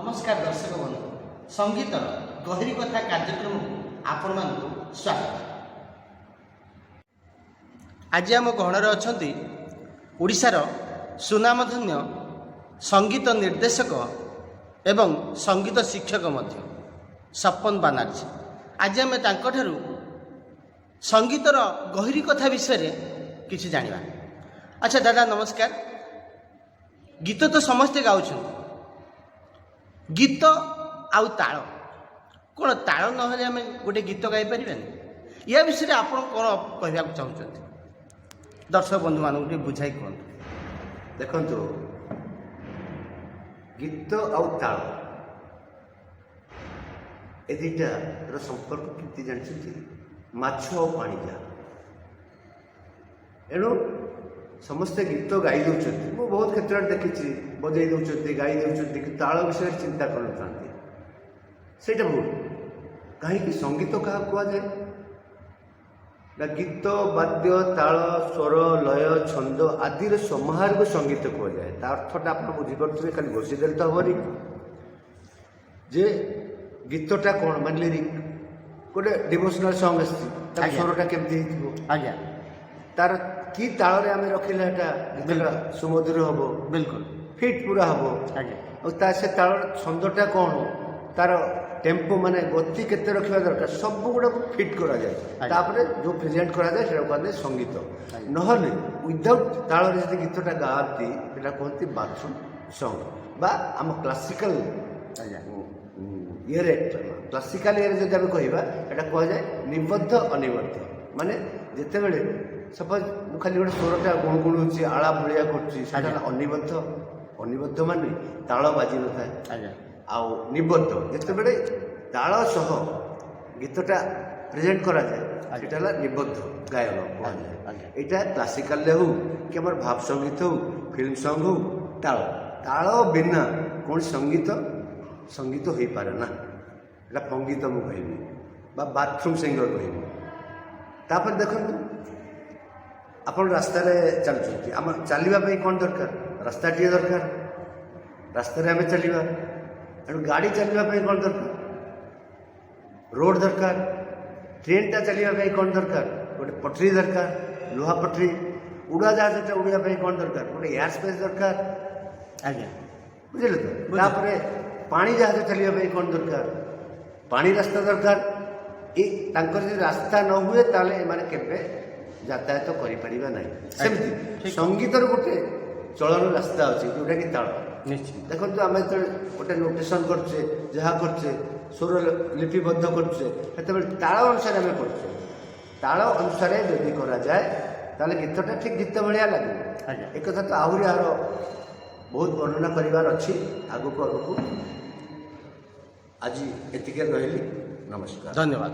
नमस्कार दर्शक बंधु संगीत गहरी कथा कार्यक्रम आपण मानक स्वागत। आज आम गहणर अच्छा ओडिशार सुनामधन्य संगीत निर्देशक एवं संगीत शिक्षक मध्य सपन बानर्जी। आज आम तांकठारु संगीतर गहरी कथा विषय किछि जानिबा। अच्छा दादा नमस्कार। गीत तो समस्ते गाउछन, गीत आउ ताल कौन ताल नहले आम गोटे गीत गाई पारिबानी? या विषय आप कौन कहवाक चाहते दर्शक बंधु मानक बुझाई कहतु। देखो गीत आउ ताल ए दुईटार संपर्क केमती जानते माछ और पानी जा एणु समस्ते गीत गाई दौरान मु बहुत क्षेत्र में देखी बजे दौरान गाई दौरान ताल विषय चिंता कर सेटा भूल। कहीं संगीत क्या कहुए ना गीत वाद्य ताल स्वर लय छंद आदि समाहार को संगीत कहुए। ता अर्थटा आप बुझीपे खाली घोषीदेले तो हेनी जे गीतटा कौन मान लिरिक गोटे डिवोशनल सॉन्ग स्वरटा केमती आज्ञा तार कि ताल आम रखिले गीतटा सुमधुर हम बिल्कुल फिट पूरा हम आज्ञा से ताल छंदटा कौन तार टेम्पो माने गति केते रखा दरकार सब गुड़ा फिट करा जाए तापरे जो प्रेजेंट करा जाए सेटा कहते संगीत। नहले विदाउट ताल रे गीतटा गाती सेटा कहते बाथरूम सॉन्ग बा आम क्लासिकल ये क्लासिकल ये जब आम कहवा एटा कह जाए निबद्ध अनिबद्ध माने जिते बड़े सपोज खाली गोटे स्वरटा गुणगुणुची आला भलिया कर अनिबद्ध अनिबद्ध माने ताल बाजी न थाए आउ निबद्ध जिते ताल सह गीतटा प्रेजेंट करा जाए सेटा निबद्ध गायन कहजाए। यहाँ क्लासिकल हो कि आम भाव संगीत हो फिल्म सॉन्ग हो ताल ताल बिना कौन संगीत संगीत हो पारे ना एटा संगीत मु कहबी बा बाथरूम सिंगर कहबी। तापर देखो आप रास्ता चलुँच आम चलवाई कौन दरकार रास्ता टे दरकार रास्तार आम चलवा एणु गाड़ी चलवाई कौन दरकार रोड दरकार ट्रेनटा चलवाई कौन दरकार गोटे पटरी दरकार लुहा पटरी उड़ाजाहाजटा उड़ाई कौन दरकार गोटे एयर स्पेस दरकार आज्ञा बुझे तो तापर पानी जहाज चलवाई कौन दरकार पानी रास्ता दरकार ये रास्ता न हुए ताले माने केबे यातायात करिपारिबा नहीं। सेमती संगीतर गोटे चलन रास्ता अच्छे जोटा कि ताल निश्चित देखो आम जो गोटे नोटेसन करचे जहाँ करचे स्वर लिपिबद्ध करचे ताल अनुसार आम करचे ताल अनुसार जदि करा जाए ताले गीतटा ठीक गीत भाया लगे। एक कथा तो आहरी आर बहुत वर्णना करार अच्छी आगक आगक आज एतिके रही। नमस्कार, धन्यवाद।